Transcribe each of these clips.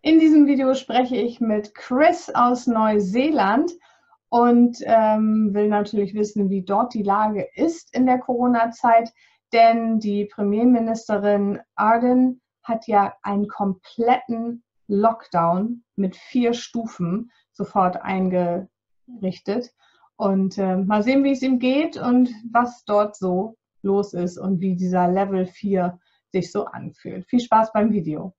In diesem Video spreche ich mit Chris aus Neuseeland und will natürlich wissen, wie dort die Lage ist in der Corona-Zeit, denn die Premierministerin Ardern hat ja einen kompletten Lockdown mit 4 Stufen sofort eingerichtet. Und mal sehen, wie es ihm geht und was dort so los ist und wie dieser Level 4 sich so anfühlt. Viel Spaß beim Video.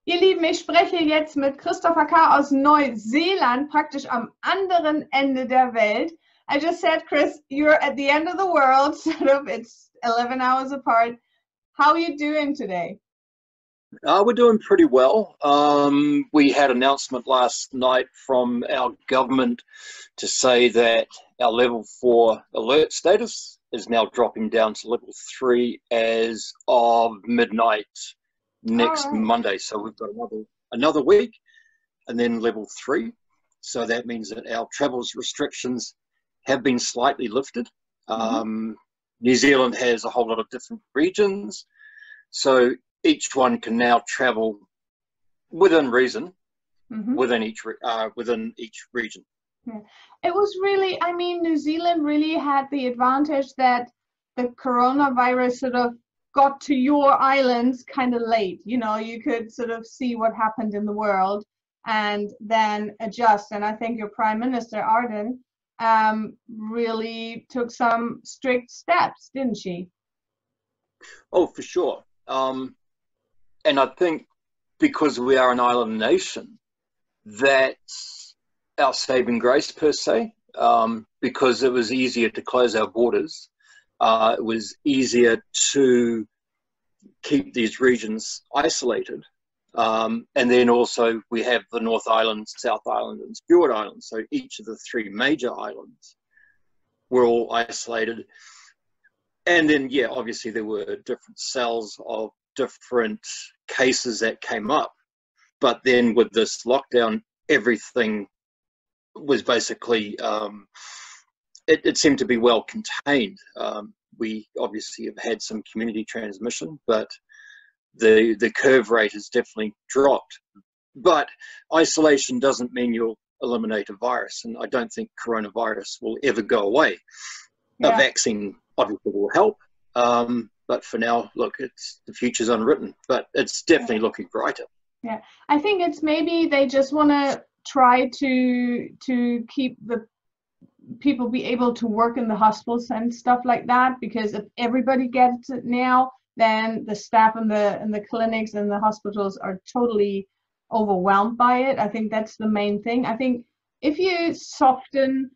Ihr Lieben, ich spreche jetzt mit Christopher Carr aus Neuseeland, praktisch am anderen Ende der Welt. I just said, Chris, you're at the end of the world, sort of, it's 11 hours apart. How are you doing today? We're doing pretty well. We had an announcement last night from our government to say that our level 4 alert status is now dropping down to level 3 as of midnight next Monday. So we've got another week and then level 3. So that means that our travels restrictions have been slightly lifted. New Zealand has a whole lot of different regions. So each one can now travel within reason, within each region. Yeah. It was really, I mean, New Zealand really had the advantage that the coronavirus sort of got to your islands kind of late. You know, you could sort of see what happened in the world and then adjust. And I think your Prime Minister, Ardern, really took some strict steps, didn't she? Oh, for sure. And I think because we are an island nation, that's our saving grace per se, because it was easier to close our borders. It was easier to keep these regions isolated. And then also we have the North Island, South Island and Stewart Island. So each of the 3 major islands were all isolated. And then, yeah, obviously there were different cells of different cases that came up. But then with this lockdown, everything was basically, it seemed to be well contained. We obviously have had some community transmission, but the curve rate has definitely dropped. But isolation doesn't mean you'll eliminate a virus, and I don't think coronavirus will ever go away. Yeah. A vaccine obviously will help, but for now, look, the future's unwritten, but it's definitely looking brighter. Yeah, I think it's maybe they just want to try to keep the people be able to work in the hospitals and stuff like that, because if everybody gets it now, then the staff in the clinics and the hospitals are totally overwhelmed by it. I think that's the main thing. I think if you soften,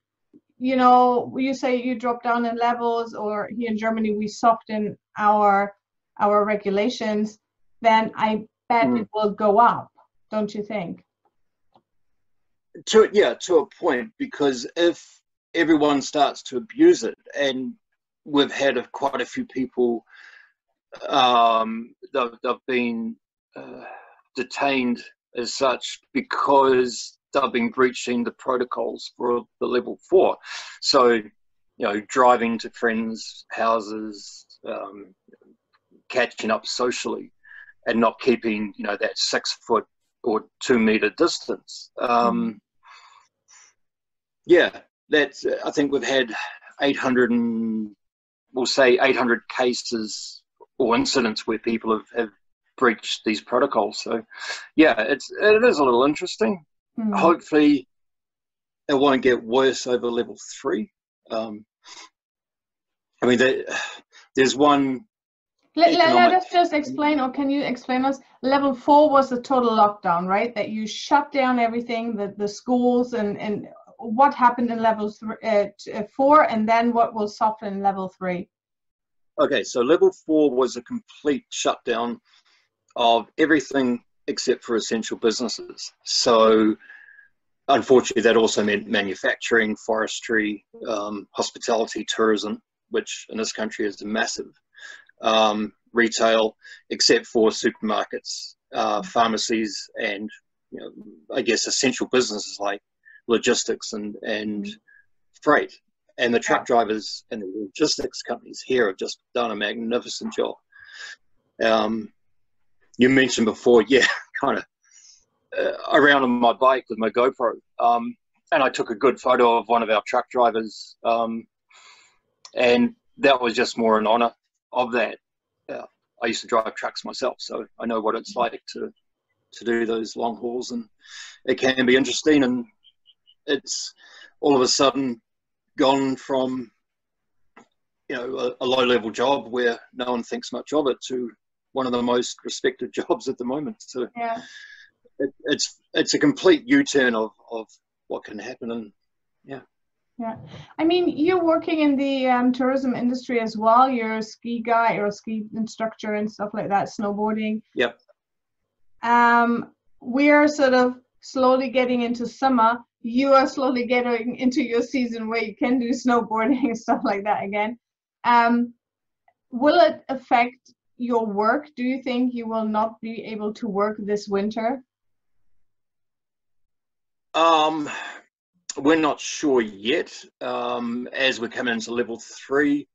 you know, you say you drop down in levels, or here in Germany we soften our regulations, then I bet it will go up, don't you think? To a point, because if everyone starts to abuse it, and we've had quite a few people, they've been detained as such because they've been breaching the protocols for the level 4. So, you know, driving to friends' houses, catching up socially, and not keeping, you know, that 6-foot or 2-meter distance. Yeah, that's. I think we've had 800 cases or incidents where people have breached these protocols. So, yeah, it is a little interesting. Hopefully, it won't get worse over level 3. I mean, there's one. Let us just explain, or can you explain us? Level 4 was the total lockdown, right? That you shut down everything, the schools, and what happened in level 4, and then what will soften in level 3? Okay, so level 4 was a complete shutdown of everything except for essential businesses. So unfortunately, that also meant manufacturing, forestry, hospitality, tourism, which in this country is massive. Retail, except for supermarkets, pharmacies, and, you know, I guess essential businesses like logistics and freight. And the truck drivers and the logistics companies here have just done a magnificent job. You mentioned before, yeah, kind of around on my bike with my GoPro, and I took a good photo of one of our truck drivers, and that was just more in honor of that. I used to drive trucks myself, so I know what it's like to do those long hauls, and it can be interesting, and it's all of a sudden gone from, you know, a low-level job where no one thinks much of it to one of the most respected jobs at the moment. So Yeah. It's a complete U-turn of what can happen, and yeah. Yeah, I mean, you're working in the tourism industry as well. You're a ski guy or a ski instructor and stuff like that, snowboarding. Yep. We're sort of slowly getting into summer. You are slowly getting into your season where you can do snowboarding and stuff like that again. Will it affect your work? Do you think you will not be able to work this winter? We're not sure yet. As we're coming into level 3,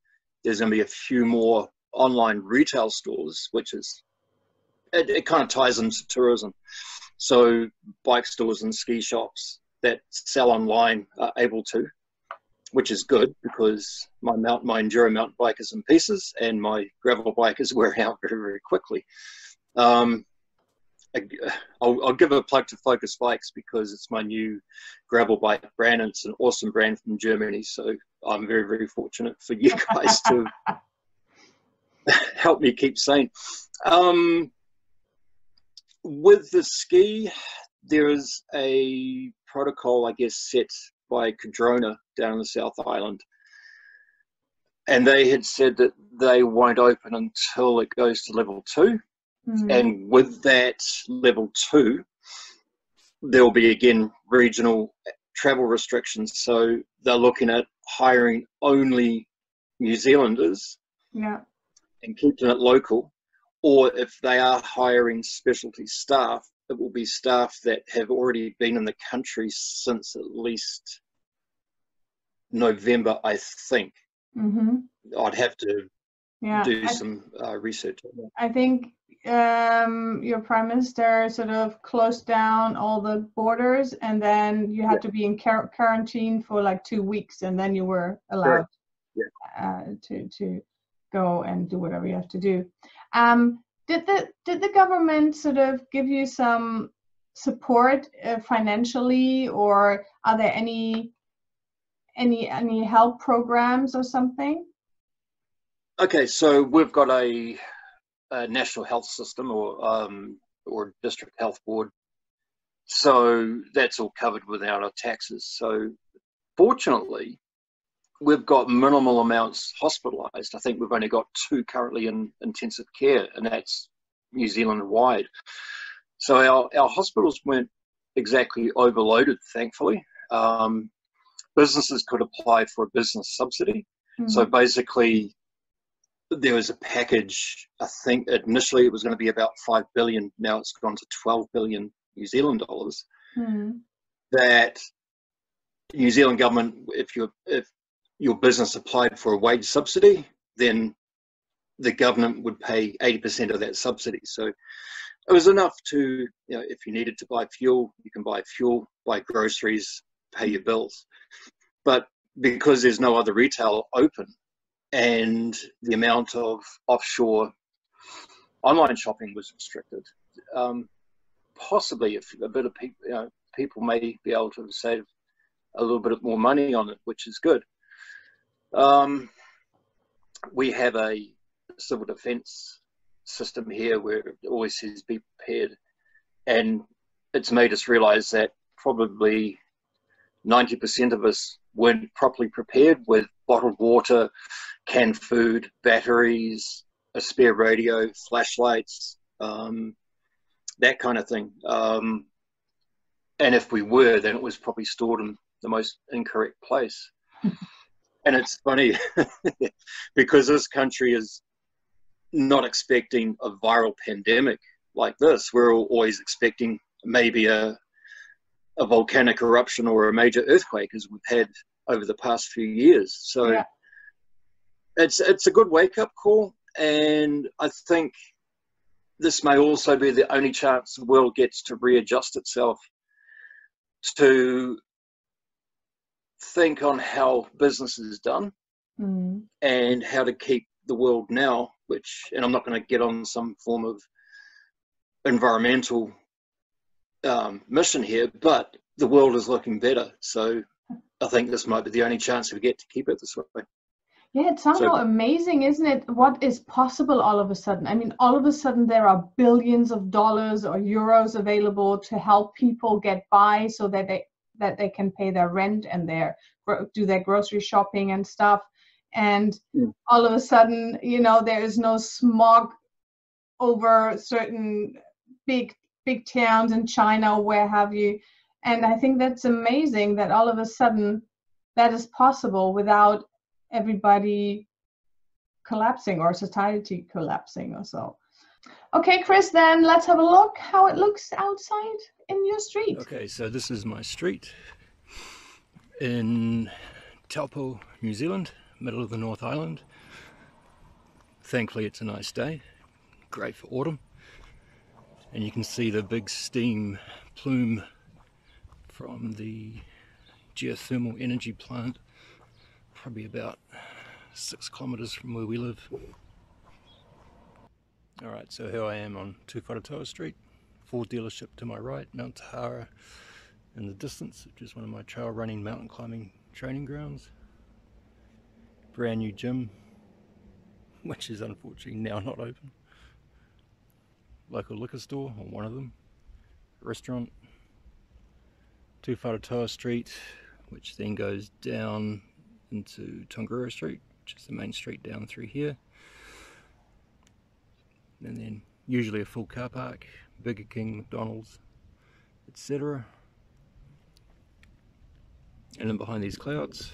there's going to be a few more online retail stores, which is, it kind of ties into tourism. So bike stores and ski shops that sell online are able to, which is good because my enduro mountain bike is in pieces and my gravel bike is wearing out very, very quickly. I'll give a plug to Focus Bikes because it's my new gravel bike brand, and it's an awesome brand from Germany. So I'm very, very fortunate for you guys to help me keep sane. With the ski, there is a protocol, I guess, set by Cadrona down in the South Island. And they had said that they won't open until it goes to level 2. And with that level 2, there will be, again, regional travel restrictions. So they're looking at hiring only New Zealanders and keeping it local. Or if they are hiring specialty staff, it will be staff that have already been in the country since at least November, I think. I'd have to do some research on that. I think your Prime Minister sort of closed down all the borders, and then you had to be in quarantine for like 2 weeks, and then you were allowed to go and do whatever you have to do. Did the government sort of give you some support financially, or are there any help programs or something? Okay, so we've got a national health system or district health board, so that's all covered without our taxes. So fortunately, we've got minimal amounts hospitalized. I think we've only got 2 currently in intensive care, and that's New Zealand wide. So our hospitals weren't exactly overloaded, thankfully. Businesses could apply for a business subsidy. So basically, there was a package, I think initially it was going to be about 5 billion, now it's gone to 12 billion New Zealand dollars. That New Zealand government, if your business applied for a wage subsidy, then the government would pay 80% of that subsidy. So it was enough to, you know, if you needed to buy fuel, you can buy fuel, buy groceries, pay your bills. But because there's no other retail open, and the amount of offshore online shopping was restricted, possibly if a bit of people, people may be able to save a little bit more money on it, which is good. We have a civil defence system here where it always says be prepared, and it's made us realise that probably 90% of us weren't properly prepared with bottled water, canned food, batteries, a spare radio, flashlights, that kind of thing. And if we were, then it was probably stored in the most incorrect place. And it's funny because this country is not expecting a viral pandemic like this. We're always expecting maybe a volcanic eruption or a major earthquake, as we've had over the past few years. So it's a good wake-up call, and I think this may also be the only chance the world gets to readjust itself to think on how business is done and how to keep the world now, and I'm not going to get on some form of environmental mission here, but the world is looking better. So I think this might be the only chance we get to keep it this way. Yeah, it's somehow amazing, isn't it? What is possible all of a sudden? I mean, all of a sudden there are billions of dollars or euros available to help people get by so that they can pay their rent and do their grocery shopping and stuff. And all of a sudden, you know, there is no smog over certain big towns in China or where have you. And I think that's amazing that all of a sudden that is possible without everybody collapsing or society collapsing or so. Okay, Chris, then let's have a look how it looks outside in your street. Okay, so this is my street in Taupo, New Zealand, middle of the North Island. Thankfully it's a nice day, great for autumn, and you can see the big steam plume from the geothermal energy plant, probably about 6 kilometers from where we live. Alright, so here I am on Tūwharetoa Street, Ford dealership to my right, Mount Tahara in the distance, which is one of my trail running, mountain climbing training grounds. Brand new gym, which is unfortunately now not open. Local liquor store, or one of them. Restaurant. Tūwharetoa Street, which then goes down into Tongura Street, which is the main street down through here. And then usually a full car park, Burger King, McDonald's, etc. And then behind these clouds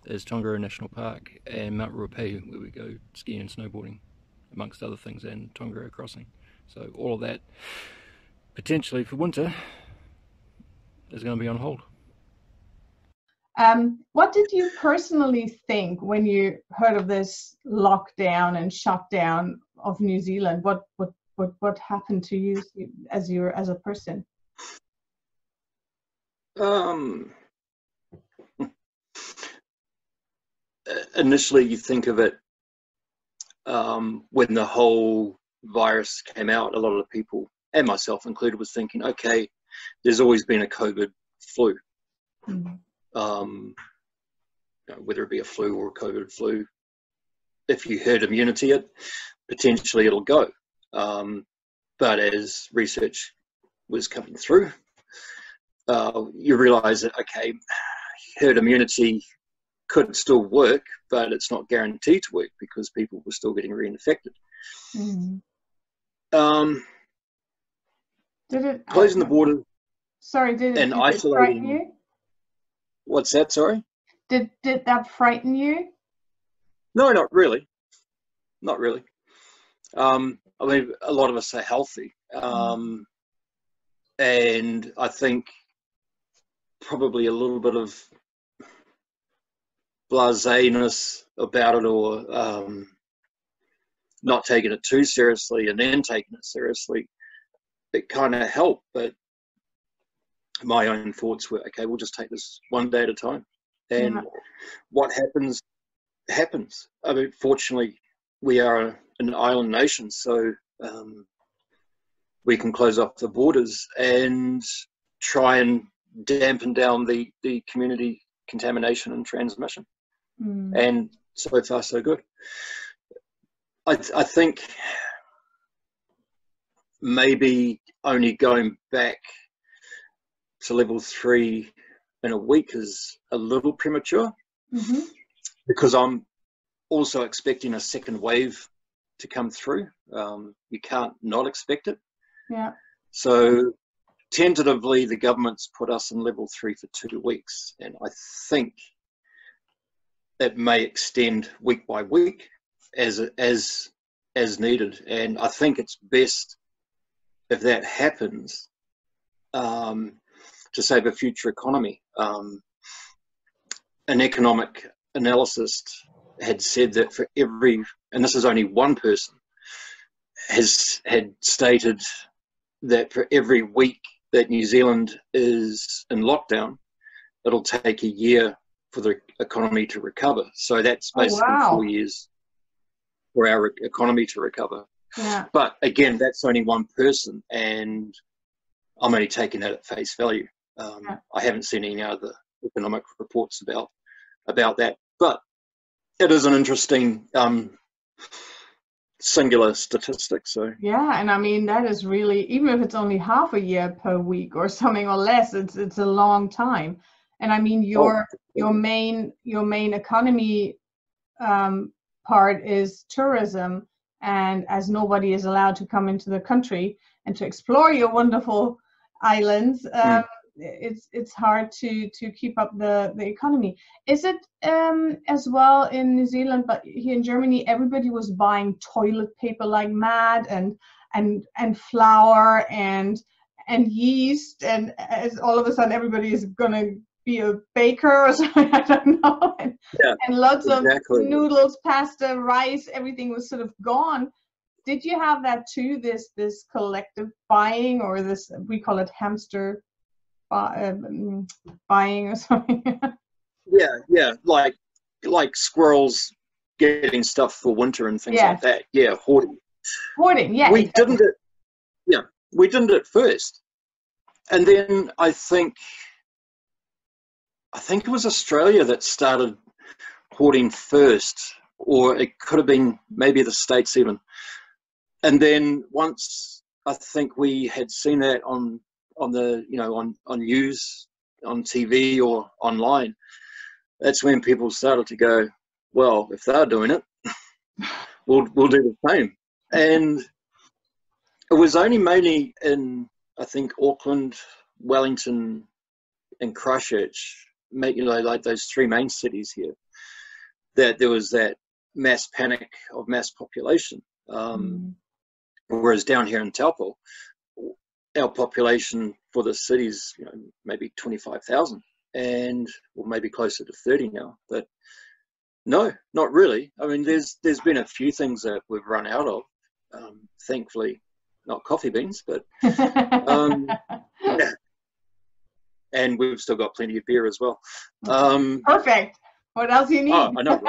is Tongura National Park and Mount Ruapehu, where we go skiing and snowboarding, amongst other things, and Tongura Crossing. So all of that, potentially for winter, is going to be on hold. What did you personally think when you heard of this lockdown and shutdown of New Zealand? What happened to you as a person? Initially, you think of it when the whole virus came out. A lot of people, and myself included, was thinking, okay, there's always been a COVID flu. Whether it be a flu or a COVID flu, if you herd immunity it, potentially it'll go. But as research was coming through, you realize that, okay, herd immunity could still work, but it's not guaranteed to work because people were still getting reinfected. Closing the border. Sorry, did it frighten you? What's that, sorry? Did that frighten you? No, not really. Not really. I mean, a lot of us are healthy. And I think probably a little bit of blasé-ness about it, or not taking it too seriously and then taking it seriously, it kind of helped. But my own thoughts were, okay, we'll just take this one day at a time, and what happens happens. I mean, fortunately we are an island nation, so we can close off the borders and try and dampen down the community contamination and transmission. And so far so good. I think maybe only going back to level 3 in a week is a little premature, because I'm also expecting a second wave to come through. You can't not expect it. So tentatively the government's put us in level 3 for 2 weeks, and I think it may extend week by week as needed. And I think it's best, if that happens, to save a future economy. An economic analyst had said that for every, and this is only one person, had stated that for every week that New Zealand is in lockdown, it'll take a year for the economy to recover. So that's basically 4 years for our economy to recover. Yeah. But again, that's only one person, and I'm only taking that at face value. I haven't seen any other economic reports about that. But it is an interesting singular statistic. So yeah, and I mean that is really, even if it's only half a year per week or something or less, it's a long time. And I mean your main economy part is tourism, and as nobody is allowed to come into the country and to explore your wonderful islands, it's hard to keep up the economy. Is it as well in New Zealand, but here in Germany, everybody was buying toilet paper like mad, and flour and yeast, and as all of a sudden everybody is gonna be a baker or something, I don't know, and lots of noodles, pasta, rice, everything was sort of gone. Did you have that too, this collective buying, or this, we call it hamster buying or something? yeah, like squirrels getting stuff for winter and things like that. Yeah, hoarding, yeah. We didn't at first, and then I think it was Australia that started hoarding first, or it could have been maybe the States even. And then once I think we had seen that on the on news, on TV or online, that's when people started to go, well, if they're doing it, we'll do the same. And it was only mainly in, I think, Auckland, Wellington, and Christchurch, like those three main cities here, that there was that mass panic of mass population. Whereas down here in Taupo, our population for the cities, maybe 25,000, and or maybe closer to 30 now. But no, not really. I mean, there's been a few things that we've run out of. Thankfully, not coffee beans, but yeah. And we've still got plenty of beer as well. Perfect. What else do you need? Oh, I know.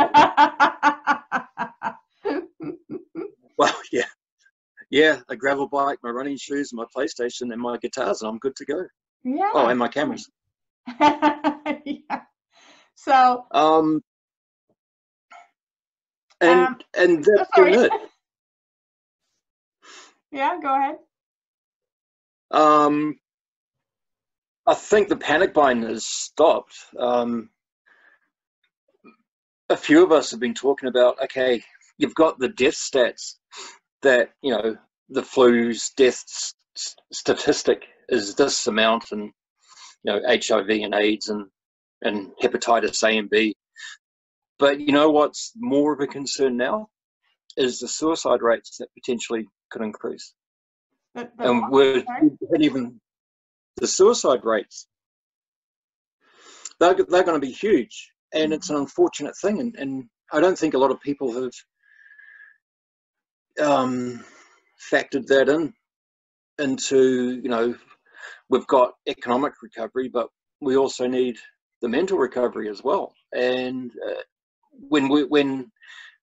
Well, yeah, a gravel bike, my running shoes, my PlayStation, and my guitars, and I'm good to go. Yeah. Oh, and my cameras. Yeah. So. And that's been it. Yeah, go ahead. I think the panic buying has stopped. A few of us have been talking about, okay, you've got the death stats that, the flu's death statistic is this amount, and, HIV and AIDS and hepatitis A and B. But what's more of a concern now is the suicide rates that potentially could increase. And even the suicide rates, they're going to be huge. And it's an unfortunate thing. And I don't think a lot of people have factored that into, we've got economic recovery, but we also need the mental recovery as well. And when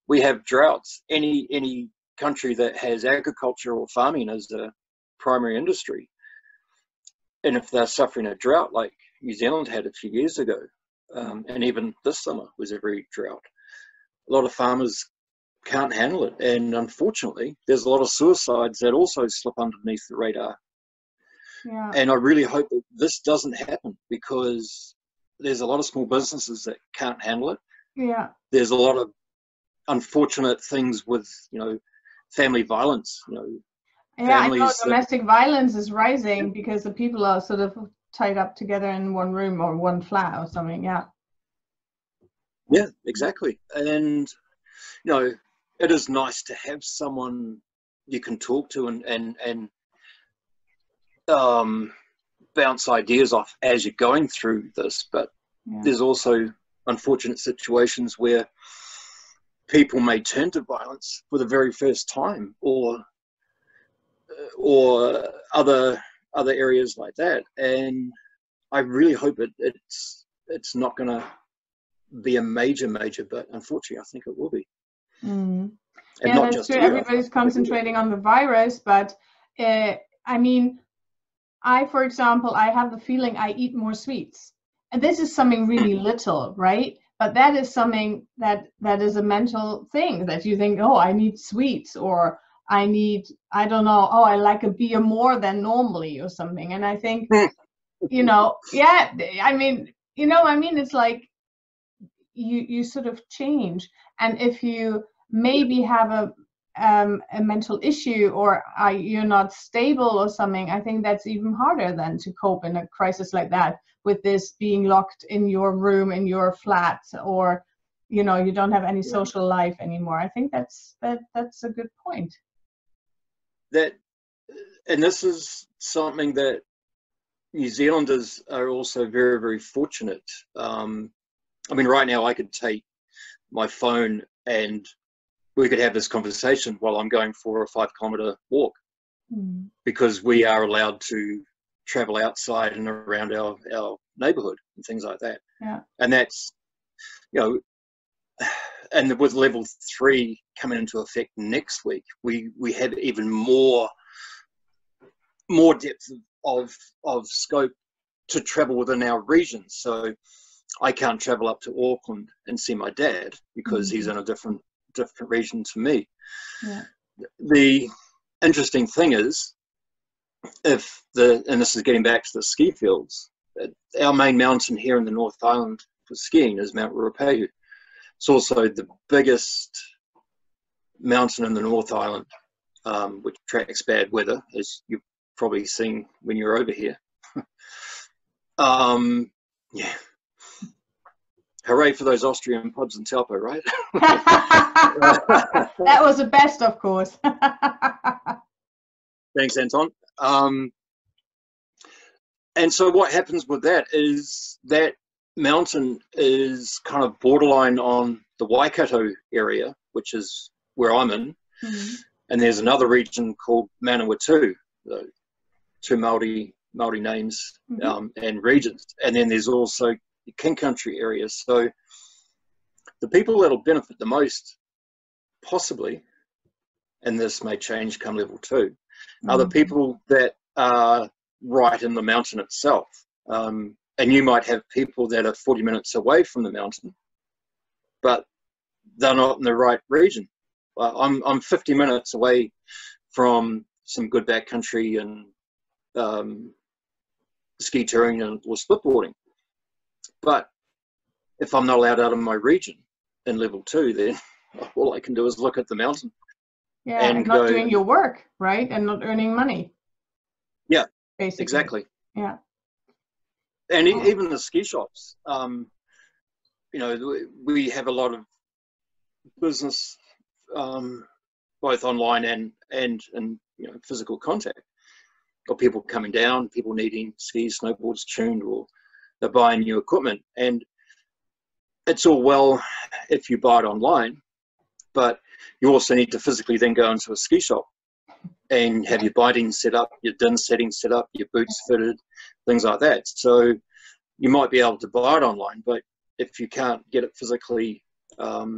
we have droughts, any country that has agriculture or farming as a primary industry, and if they're suffering a drought like New Zealand had a few years ago, and even this summer was a very drought, a lot of farmers can't handle it. And unfortunately, there's a lot of suicides that also slip underneath the radar. Yeah. And I really hope that this doesn't happen, because there's a lot of small businesses that can't handle it. Yeah. There's a lot of unfortunate things with, family violence, Yeah, I know domestic violence is rising because the people are sort of tied up together in one room or one flat or something. Yeah. Yeah, exactly. And, it is nice to have someone you can talk to and bounce ideas off as you're going through this. But there's also unfortunate situations where people may turn to violence for the very first time, or or other areas like that. And I really hope it's not going to be a major, but unfortunately, I think it will be. Mm. And yeah, not that's just true. here. Everybody's concentrating on the virus, but I mean, for example, I have the feeling I eat more sweets. And this is something really little, right? But that is something that is a mental thing, that you think, oh, I need sweets, or I don't know, oh, I like a beer more than normally or something. And I think, yeah, I mean, it's like you sort of change. And if you maybe have a mental issue, or you're not stable or something, I think that's even harder than to cope in a crisis like that, with this being locked in your room, in your flat, or you don't have any social life anymore. I think that's a good point. And this is something that New Zealanders are also very, very fortunate. I mean, right now I could take my phone and we could have this conversation while I'm going for a 5-kilometer walk, because we are allowed to travel outside and around our neighborhood and things like that. Yeah. And that's, and with level 3 coming into effect next week, we have even more depth of scope to travel within our region. So I can't travel up to Auckland and see my dad because he's in a different region to me. Yeah. The interesting thing is, and this is getting back to the ski fields, our main mountain here in the North Island for skiing is Mount Ruapehu. It's also the biggest mountain in the North Island, which attracts bad weather, as you've probably seen when you're over here. Yeah. Hooray for those Austrian pubs in Taupo, right? That was the best, of course. Thanks, Anton. And so what happens with that is that mountain is kind of borderline on the Waikato area, which is where I'm in. Mm-hmm. And there's another region called Manawatu, the two Māori names and regions. And then there's also the King Country area. So the people that will benefit the most, possibly, and this may change come level 2, are the people that are right in the mountain itself. And you might have people that are 40 minutes away from the mountain, but they're not in the right region. I'm 50 minutes away from some good backcountry and ski touring or splitboarding. But if I'm not allowed out of my region in level 2, then all I can do is look at the mountain. Yeah, and not doing your work, right? And not earning money. Yeah, basically. Exactly. Yeah. And even the ski shops, we have a lot of business, both online and physical contact, or people coming down, people needing skis, snowboards tuned, or they're buying new equipment. And it's all well if you buy it online, but you also need to physically then go into a ski shop and have your bindings set up, your DIN settings set up, your boots fitted, things like that. So you might be able to buy it online, but if you can't get it physically, like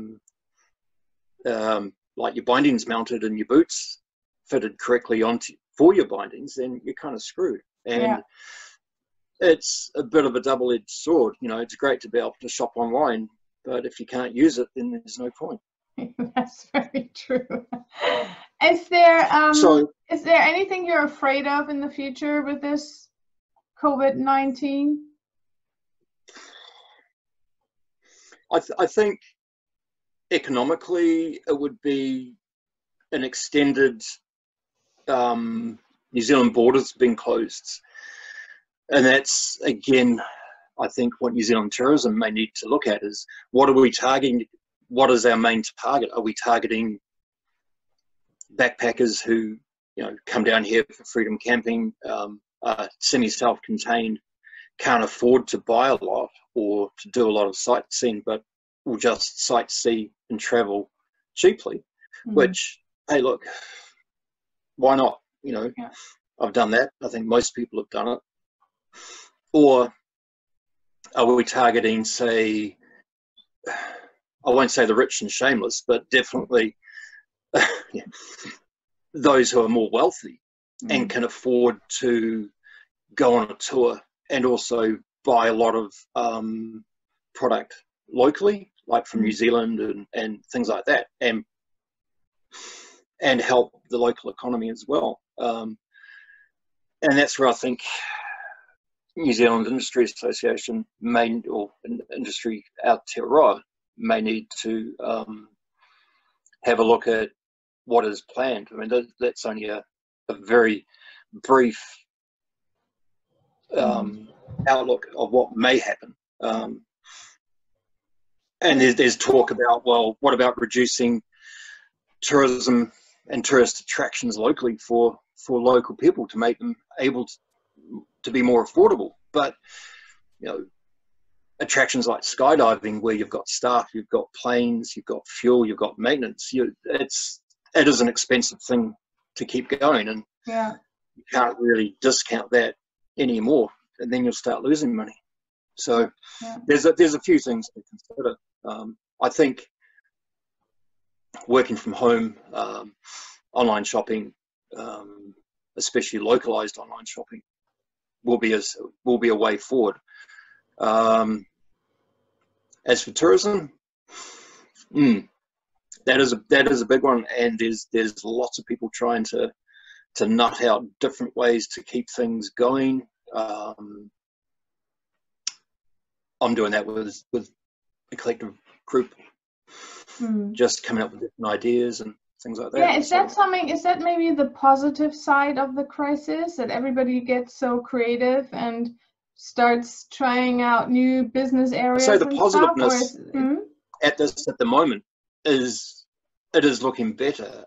your bindings mounted and your boots fitted correctly for your bindings, then you're kind of screwed. And it's a bit of a double-edged sword. It's great to be able to shop online, but if you can't use it, then there's no point. That's very true. Is there anything you're afraid of in the future with this COVID-19? I think economically it would be an extended New Zealand borders being closed. And that's, again, I think what New Zealand tourism may need to look at is, what are we targeting? What is our main target? Are we targeting backpackers who, come down here for freedom camping, semi-self-contained, can't afford to buy a lot or to do a lot of sightseeing, but will just sightsee and travel cheaply, which, hey, look, why not? You know, Yeah. I've done that. I think most people have done it. Or are we targeting, say, I won't say the rich and shameless, but definitely those who are more wealthy and can afford to go on a tour and also buy a lot of product locally, like from New Zealand and things like that, and help the local economy as well. And that's where I think New Zealand Industry Association or Industry Aotearoa may need to have a look at what is planned. I mean, that's only a very brief outlook of what may happen. And there's talk about, well, what about reducing tourism and tourist attractions locally for local people to make them able to be more affordable? But, you know, attractions like skydiving, where you've got staff, you've got planes, you've got fuel, you've got maintenance, it is an expensive thing to keep going, and you can't really discount that anymore, and then you'll start losing money. So there's a few things to consider. I think working from home, online shopping, especially localized online shopping, will be a way forward. As for tourism, that is a big one, and there's lots of people trying to nut out different ways to keep things going. I'm doing that with a collective group, just coming up with different ideas and things like that. Yeah, is that maybe the positive side of the crisis, that everybody gets so creative and starts trying out new business areas? So the positiveness at the moment is looking better.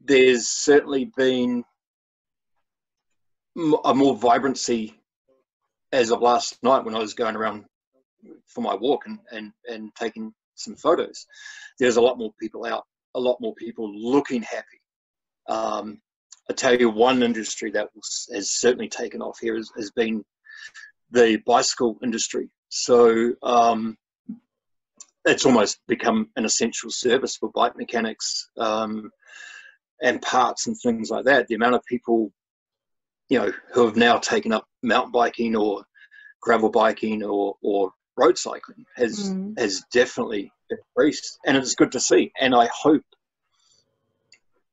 There's certainly been a more vibrancy as of last night when I was going around for my walk and taking some photos. There's a lot more people out, a lot more people looking happy. I tell you, one industry that has certainly taken off here has been the bicycle industry. So it's almost become an essential service for bike mechanics and parts and things like that. The amount of people, you know, who have now taken up mountain biking or gravel biking or road cycling has definitely increased, and it's good to see. And I hope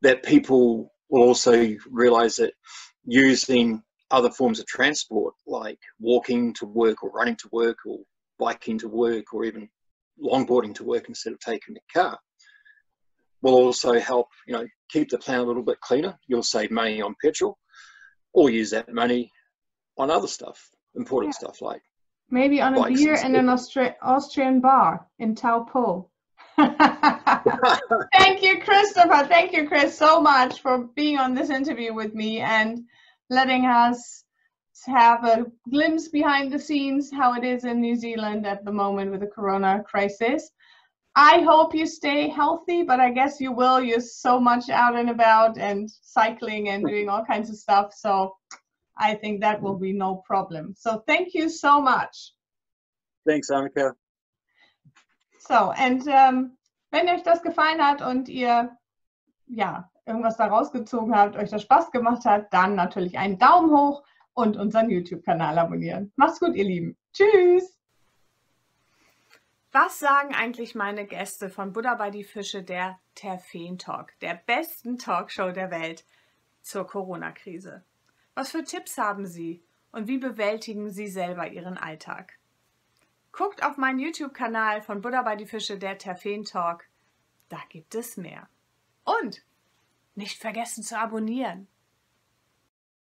that people will also realize that using other forms of transport, like walking to work or running to work or biking to work or even longboarding to work instead of taking the car, will also help, you know, keep the planet a little bit cleaner. You'll save money on petrol, or use that money on other stuff, important stuff like maybe on a beer in an Austrian bar in Taupo. Thank you, Christopher. Thank you, Chris, so much for being on this interview with me and letting us have a glimpse behind the scenes how it is in New Zealand at the moment with the corona crisis. I hope you stay healthy, but I guess you will. You're so much out and about and cycling and doing all kinds of stuff. So I think that will be no problem. So thank you so much. Thanks, Anneke. So, und wenn euch das gefallen hat und ihr ja irgendwas daraus gezogen habt, euch das Spaß gemacht hat, dann natürlich einen Daumen hoch und unseren YouTube-Kanal abonnieren. Macht's gut, ihr Lieben. Tschüss! Was sagen eigentlich meine Gäste von Buddha bei die Fische, der Terfeen Talk, der besten Talkshow der Welt zur Corona-Krise? Was für Tipps haben sie und wie bewältigen sie selber ihren Alltag? Guckt auf meinen YouTube-Kanal von Buddha bei die Fische, der Terfeen Talk. Da gibt es mehr. Und nicht vergessen zu abonnieren.